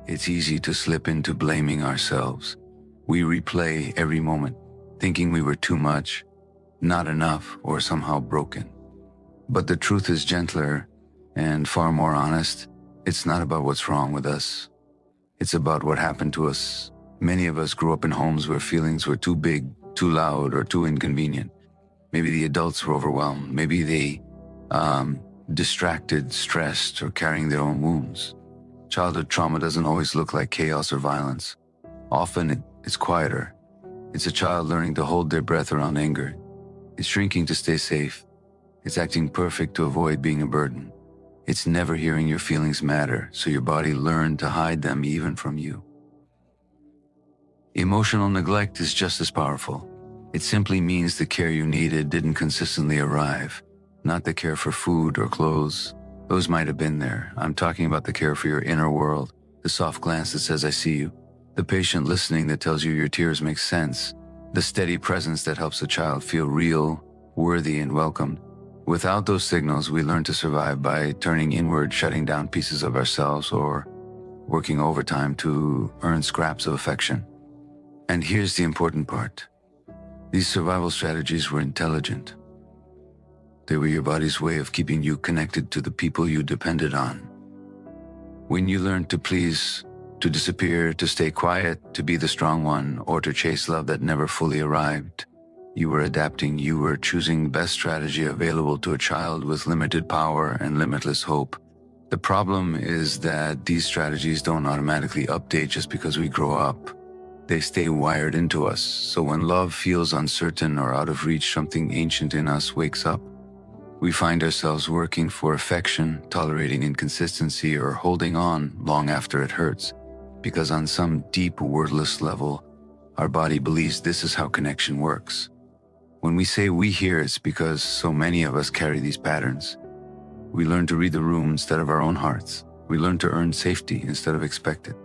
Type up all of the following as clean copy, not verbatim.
it's easy to slip into blaming ourselves. We replay every moment, thinking we were too much, not enough, or somehow broken. But the truth is gentler and far more honest. It's not about what's wrong with us. It's about what happened to us. Many of us grew up in homes where feelings were too big, too loud, or too inconvenient. Maybe the adults were overwhelmed. Maybe they distracted, stressed, or carrying their own wounds. Childhood trauma doesn't always look like chaos or violence. Often it's quieter. It's a child learning to hold their breath around anger. It's shrinking to stay safe. It's acting perfect to avoid being a burden. It's never hearing your feelings matter, so your body learned to hide them even from you. Emotional neglect is just as powerful. It simply means the care you needed didn't consistently arrive, not the care for food or clothes. Those might have been there. I'm talking about the care for your inner world, the soft glance that says, "I see you," the patient listening that tells you your tears make sense, the steady presence that helps a child feel real, worthy, and welcomed. Without those signals, we learn to survive by turning inward, shutting down pieces of ourselves, or working overtime to earn scraps of affection. And here's the important part. These survival strategies were intelligent. They were your body's way of keeping you connected to the people you depended on. When you learned to please, to disappear, to stay quiet, to be the strong one, or to chase love that never fully arrived, you were adapting. You were choosing the best strategy available to a child with limited power and limitless hope. The problem is that these strategies don't automatically update just because we grow up. They stay wired into us, so when love feels uncertain or out of reach, something ancient in us wakes up. We find ourselves working for affection, tolerating inconsistency, or holding on long after it hurts, because on some deep, wordless level, our body believes this is how connection works. When we say we hear, it's because so many of us carry these patterns. We learn to read the room instead of our own hearts. We learn to earn safety instead of expect it.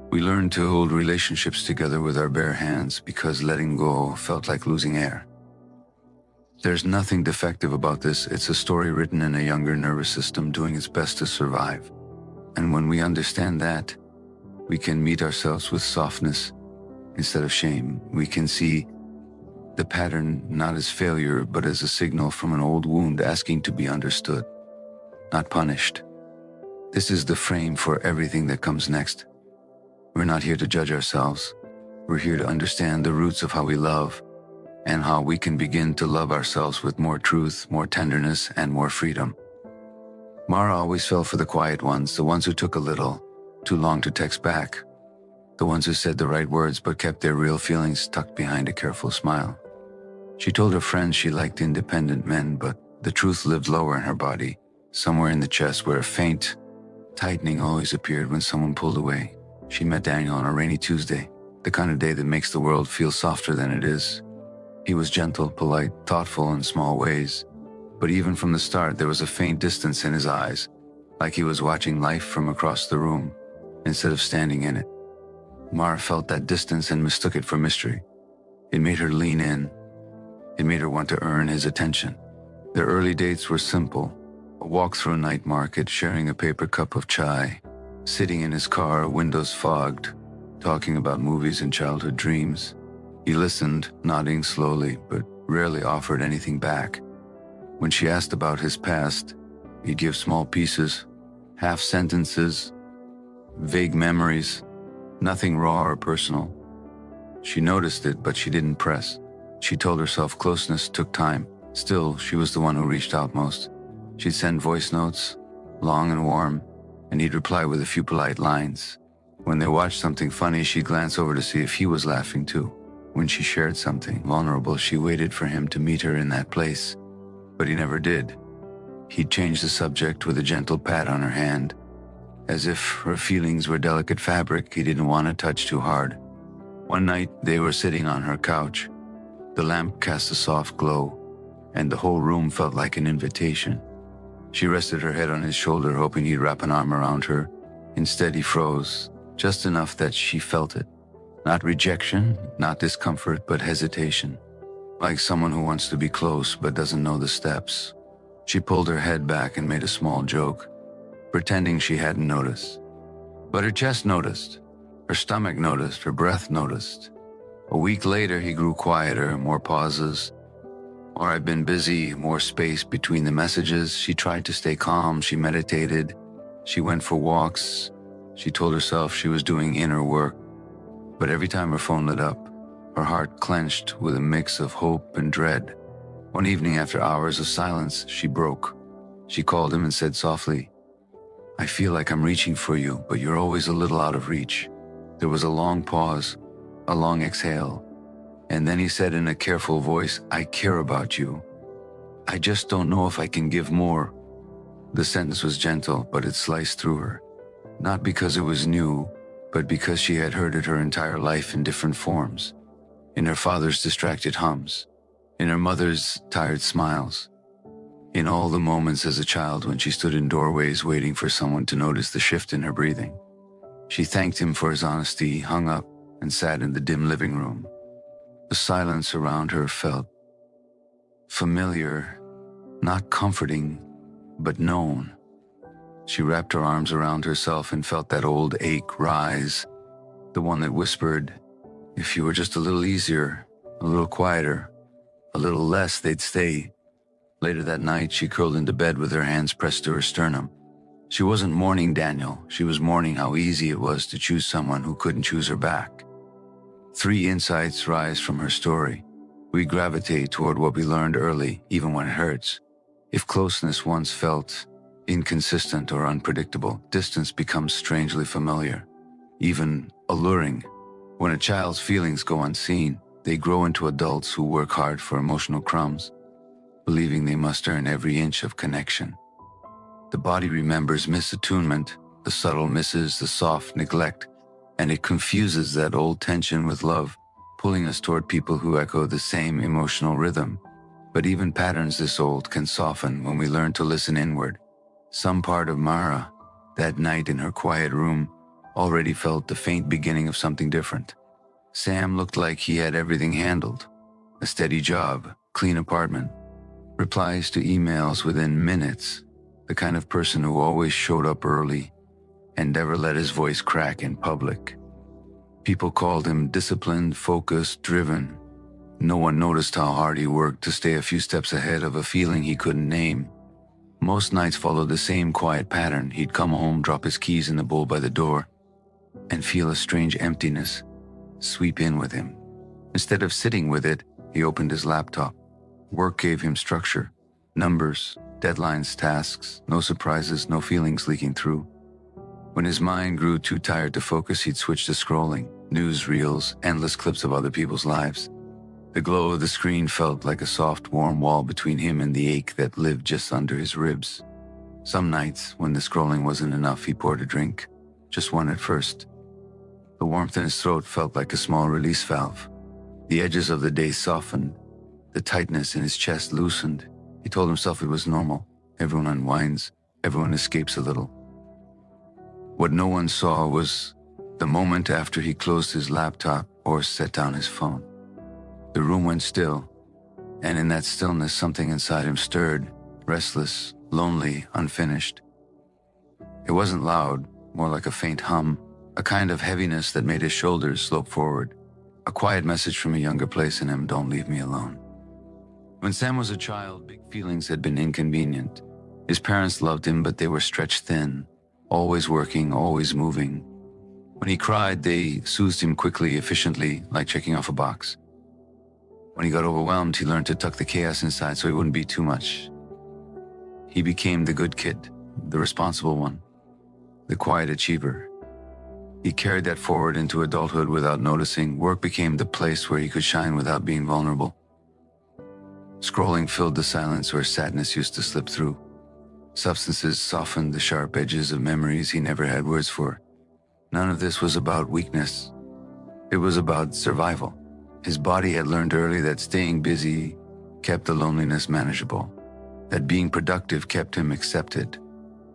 We learn to hold relationships together with our bare hands because letting go felt like losing air. There's nothing defective about this. It's a story written in a younger nervous system doing its best to survive. And when we understand that, we can meet ourselves with softness instead of shame. We can see the pattern not as failure, but as a signal from an old wound asking to be understood, not punished. This is the frame for everything that comes next. We're not here to judge ourselves. We're here to understand the roots of how we love and how we can begin to love ourselves with more truth, more tenderness, and more freedom. Mara always fell for the quiet ones, the ones who took a little too long to text back, the ones who said the right words but kept their real feelings tucked behind a careful smile. She told her friends she liked independent men, but the truth lived lower in her body, somewhere in the chest where a faint tightening always appeared when someone pulled away. She met Daniel on a rainy Tuesday, the kind of day that makes the world feel softer than it is. He was gentle, polite, thoughtful in small ways, but even from the start there was a faint distance in his eyes, like he was watching life from across the room instead of standing in it. Mara felt that distance and mistook it for mystery. It made her lean in. It made her want to earn his attention. Their early dates were simple: a walk through a night market, sharing a paper cup of chai, sitting in his car, windows fogged, talking about movies and childhood dreams. He listened, nodding slowly, but rarely offered anything back. When she asked about his past, he'd give small pieces, half sentences, vague memories, nothing raw or personal. She noticed it, but she didn't press. She told herself closeness took time. Still, she was the one who reached out most. She'd send voice notes, long and warm, and he'd reply with a few polite lines. When they watched something funny, she'd glance over to see if he was laughing too. When she shared something vulnerable, she waited for him to meet her in that place, but he never did. He'd change the subject with a gentle pat on her hand, as if her feelings were delicate fabric he didn't want to touch too hard. One night, they were sitting on her couch. The lamp cast a soft glow, and the whole room felt like an invitation. She rested her head on his shoulder, hoping he'd wrap an arm around her. Instead, he froze, just enough that she felt it. Not rejection, not discomfort, but hesitation. Like someone who wants to be close but doesn't know the steps. She pulled her head back and made a small joke, pretending she hadn't noticed. But her chest noticed, her stomach noticed, her breath noticed. A week later, he grew quieter, more pauses. More I've been busy, more space between the messages. She tried to stay calm, she meditated, she went for walks. She told herself she was doing inner work. But every time her phone lit up, her heart clenched with a mix of hope and dread. One evening, after hours of silence, she broke. She called him and said softly, "I feel like I'm reaching for you, but you're always a little out of reach." There was a long pause, a long exhale, and then he said in a careful voice, "I care about you. I just don't know if I can give more." The sentence was gentle, but it sliced through her. Not because it was new, but because she had heard it her entire life in different forms. In her father's distracted hums, in her mother's tired smiles, in all the moments as a child when she stood in doorways waiting for someone to notice the shift in her breathing. She thanked him for his honesty, hung up, and sat in the dim living room. The silence around her felt familiar, not comforting, but known. She wrapped her arms around herself and felt that old ache rise, the one that whispered, "If you were just a little easier, a little quieter, a little less, they'd stay." Later that night, she curled into bed with her hands pressed to her sternum. She wasn't mourning Daniel, she was mourning how easy it was to choose someone who couldn't choose her back. 3 insights rise from her story. We gravitate toward what we learned early, even when it hurts. If closeness once felt inconsistent or unpredictable, distance becomes strangely familiar, even alluring. When a child's feelings go unseen, they grow into adults who work hard for emotional crumbs, believing they must earn every inch of connection. The body remembers misattunement, the subtle misses, the soft neglect, and it confuses that old tension with love, pulling us toward people who echo the same emotional rhythm. But even patterns this old can soften when we learn to listen inward. Some part of Mara, that night in her quiet room, already felt the faint beginning of something different. Sam looked like he had everything handled. A steady job, clean apartment, replies to emails within minutes, the kind of person who always showed up early and never let his voice crack in public. People called him disciplined, focused, driven. No one noticed how hard he worked to stay a few steps ahead of a feeling he couldn't name. Most nights followed the same quiet pattern. He'd come home, drop his keys in the bowl by the door, and feel a strange emptiness sweep in with him. Instead of sitting with it, he opened his laptop. Work gave him structure, numbers, deadlines, tasks, no surprises, no feelings leaking through. When his mind grew too tired to focus, he'd switch to scrolling, news reels, endless clips of other people's lives. The glow of the screen felt like a soft, warm wall between him and the ache that lived just under his ribs. Some nights, when the scrolling wasn't enough, he poured a drink, just one at first. The warmth in his throat felt like a small release valve. The edges of the day softened, the tightness in his chest loosened. He told himself it was normal. Everyone unwinds, everyone escapes a little. What no one saw was the moment after he closed his laptop or set down his phone. The room went still, and in that stillness something inside him stirred, restless, lonely, unfinished. It wasn't loud, more like a faint hum, a kind of heaviness that made his shoulders slope forward. A quiet message from a younger place in him, "Don't leave me alone." When Sam was a child, big feelings had been inconvenient. His parents loved him, but they were stretched thin, always working, always moving. When he cried, they soothed him quickly, efficiently, like checking off a box. When he got overwhelmed, he learned to tuck the chaos inside so it wouldn't be too much. He became the good kid, the responsible one, the quiet achiever. He carried that forward into adulthood without noticing. Work became the place where he could shine without being vulnerable. Scrolling filled the silence where sadness used to slip through. Substances softened the sharp edges of memories he never had words for. None of this was about weakness. It was about survival. His body had learned early that staying busy kept the loneliness manageable, that being productive kept him accepted,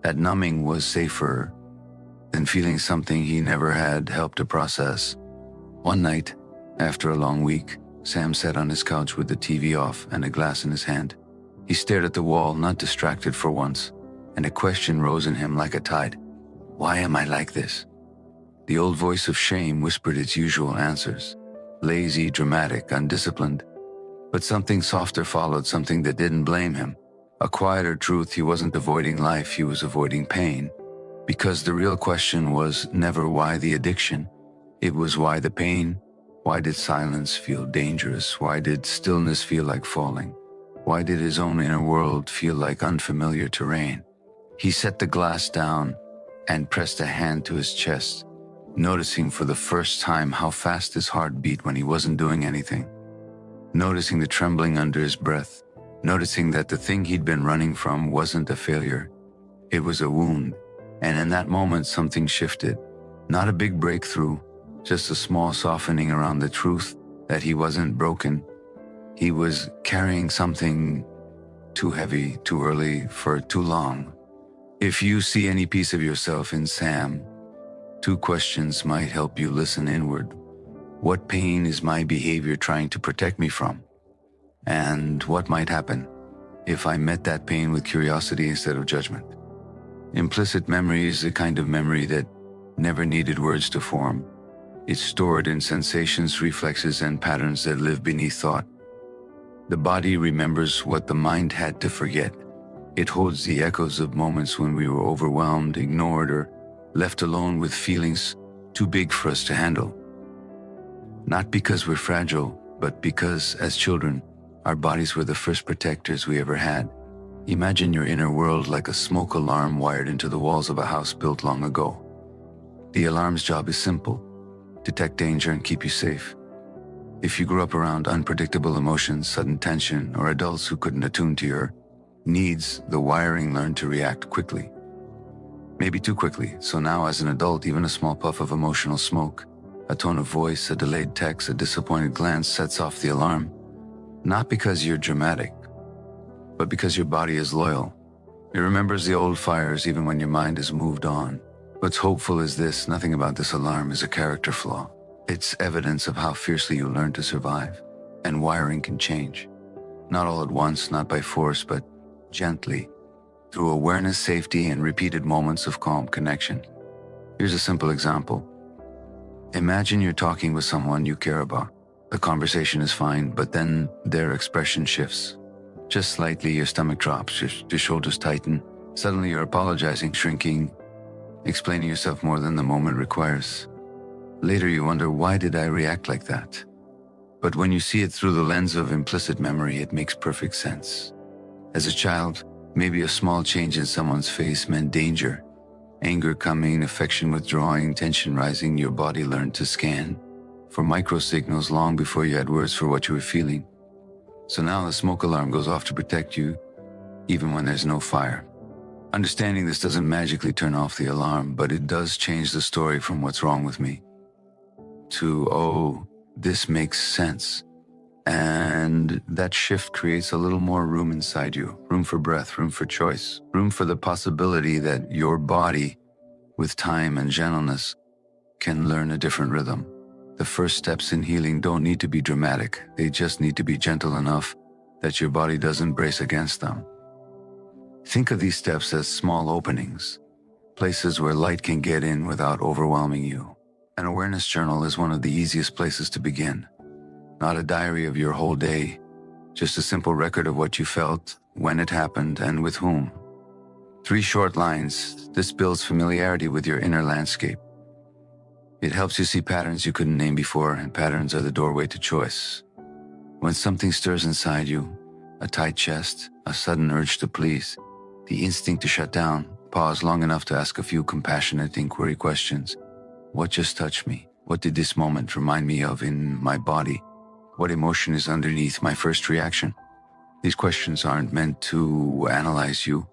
that numbing was safer than feeling something he never had helped to process. One night, after a long week, Sam sat on his couch with the TV off and a glass in his hand. He stared at the wall, not distracted for once, and a question rose in him like a tide. Why am I like this? The old voice of shame whispered its usual answers. Lazy, dramatic, undisciplined. But something softer followed, something that didn't blame him. A quieter truth: he wasn't avoiding life, he was avoiding pain. Because the real question was never why the addiction. It was why the pain. Why did silence feel dangerous? Why did stillness feel like falling? Why did his own inner world feel like unfamiliar terrain? He set the glass down and pressed a hand to his chest, noticing for the first time how fast his heart beat when he wasn't doing anything. Noticing the trembling under his breath, noticing that the thing he'd been running from wasn't a failure. It was a wound, and in that moment something shifted. Not a big breakthrough, just a small softening around the truth that he wasn't broken. He was carrying something too heavy, too early, for too long. If you see any piece of yourself in Sam, 2 questions might help you listen inward. What pain is my behavior trying to protect me from? And what might happen if I met that pain with curiosity instead of judgment? Implicit memory is the kind of memory that never needed words to form. It's stored in sensations, reflexes, and patterns that live beneath thought. The body remembers what the mind had to forget. It holds the echoes of moments when we were overwhelmed, ignored, or left alone with feelings too big for us to handle. Not because we're fragile, but because, as children, our bodies were the first protectors we ever had. Imagine your inner world like a smoke alarm wired into the walls of a house built long ago. The alarm's job is simple: detect danger and keep you safe. If you grew up around unpredictable emotions, sudden tension, or adults who couldn't attune to your needs, the wiring learned to react quickly. Maybe too quickly, so now as an adult, even a small puff of emotional smoke, a tone of voice, a delayed text, a disappointed glance sets off the alarm. Not because you're dramatic, but because your body is loyal. It remembers the old fires even when your mind has moved on. What's hopeful is this: nothing about this alarm is a character flaw. It's evidence of how fiercely you learn to survive. And wiring can change. Not all at once, not by force, but gently, through awareness, safety, and repeated moments of calm connection. Here's a simple example. Imagine you're talking with someone you care about. The conversation is fine, but then their expression shifts. Just slightly, your stomach drops, your shoulders tighten. Suddenly you're apologizing, shrinking, explaining yourself more than the moment requires. Later you wonder, why did I react like that? But when you see it through the lens of implicit memory, it makes perfect sense. As a child, maybe a small change in someone's face meant danger. Anger coming, affection withdrawing, tension rising. Your body learned to scan for micro-signals long before you had words for what you were feeling. So now the smoke alarm goes off to protect you, even when there's no fire. Understanding this doesn't magically turn off the alarm, but it does change the story from "what's wrong with me" to "oh, this makes sense." And that shift creates a little more room inside you. Room for breath, room for choice, room for the possibility that your body, with time and gentleness, can learn a different rhythm. The first steps in healing don't need to be dramatic. They just need to be gentle enough that your body doesn't brace against them. Think of these steps as small openings, places where light can get in without overwhelming you. An awareness journal is one of the easiest places to begin. Not a diary of your whole day, just a simple record of what you felt, when it happened, and with whom. 3 short lines. This builds familiarity with your inner landscape. It helps you see patterns you couldn't name before, and patterns are the doorway to choice. When something stirs inside you, a tight chest, a sudden urge to please, the instinct to shut down, pause long enough to ask a few compassionate inquiry questions. What just touched me? What did this moment remind me of in my body? What emotion is underneath my first reaction? These questions aren't meant to analyze you.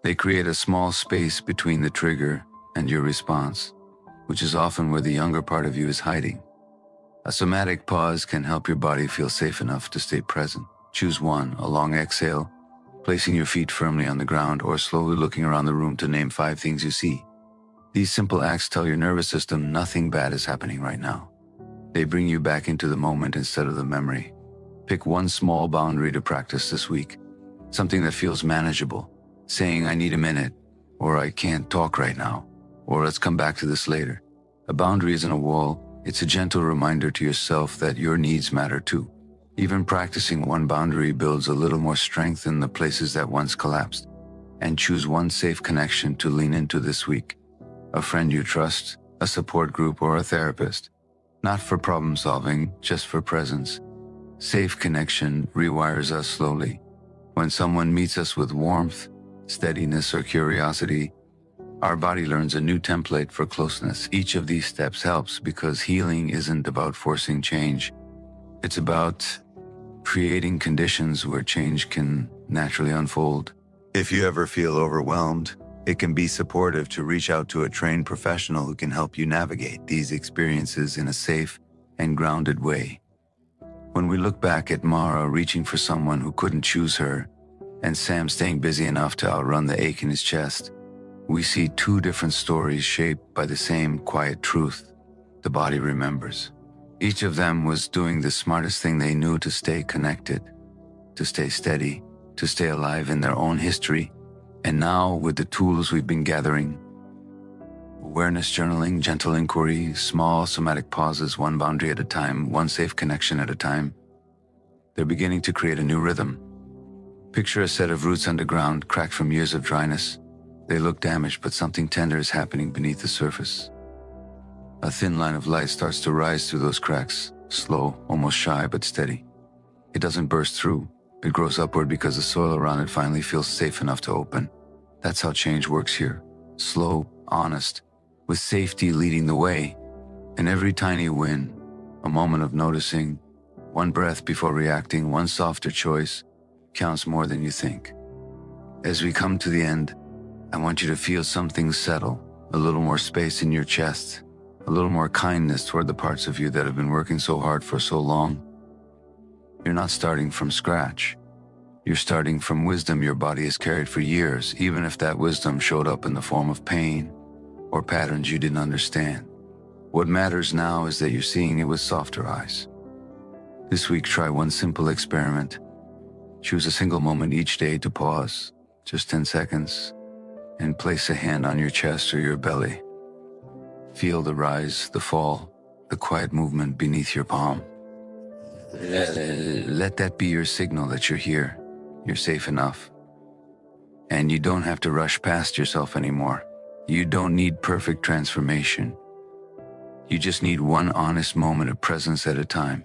They create a small space between the trigger and your response, which is often where the younger part of you is hiding. A somatic pause can help your body feel safe enough to stay present. Choose one: a long exhale, placing your feet firmly on the ground, or slowly looking around the room to name 5 things you see. These simple acts tell your nervous system nothing bad is happening right now. They bring you back into the moment instead of the memory. Pick one small boundary to practice this week, something that feels manageable, saying "I need a minute," or "I can't talk right now," or "let's come back to this later." A boundary isn't a wall, it's a gentle reminder to yourself that your needs matter too. Even practicing one boundary builds a little more strength in the places that once collapsed. And choose one safe connection to lean into this week. A friend you trust, a support group, or a therapist. Not for problem solving, just for presence. Safe connection rewires us slowly. When someone meets us with warmth, steadiness, or curiosity, our body learns a new template for closeness. Each of these steps helps because healing isn't about forcing change. It's about creating conditions where change can naturally unfold. If you ever feel overwhelmed, it can be supportive to reach out to a trained professional who can help you navigate these experiences in a safe and grounded way. When we look back at Mara reaching for someone who couldn't choose her, and Sam staying busy enough to outrun the ache in his chest, we see two different stories shaped by the same quiet truth: the body remembers. Each of them was doing the smartest thing they knew to stay connected, to stay steady, to stay alive in their own history. And now, with the tools we've been gathering, awareness journaling, gentle inquiry, small somatic pauses, one boundary at a time, one safe connection at a time, they're beginning to create a new rhythm. Picture a set of roots underground, cracked from years of dryness. They look damaged, but something tender is happening beneath the surface. A thin line of light starts to rise through those cracks, slow, almost shy, but steady. It doesn't burst through. It grows upward because the soil around it finally feels safe enough to open. That's how change works here. Slow, honest, with safety leading the way. And every tiny win, a moment of noticing, one breath before reacting, one softer choice, counts more than you think. As we come to the end, I want you to feel something settle, a little more space in your chest, a little more kindness toward the parts of you that have been working so hard for so long. You're not starting from scratch. You're starting from wisdom your body has carried for years, even if that wisdom showed up in the form of pain or patterns you didn't understand. What matters now is that you're seeing it with softer eyes. This week, try one simple experiment. Choose a single moment each day to pause, just 10 seconds, and place a hand on your chest or your belly. Feel the rise, the fall, the quiet movement beneath your palm. Let that be your signal that you're here, you're safe enough. And you don't have to rush past yourself anymore. You don't need perfect transformation. You just need one honest moment of presence at a time.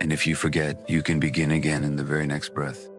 And if you forget, you can begin again in the very next breath.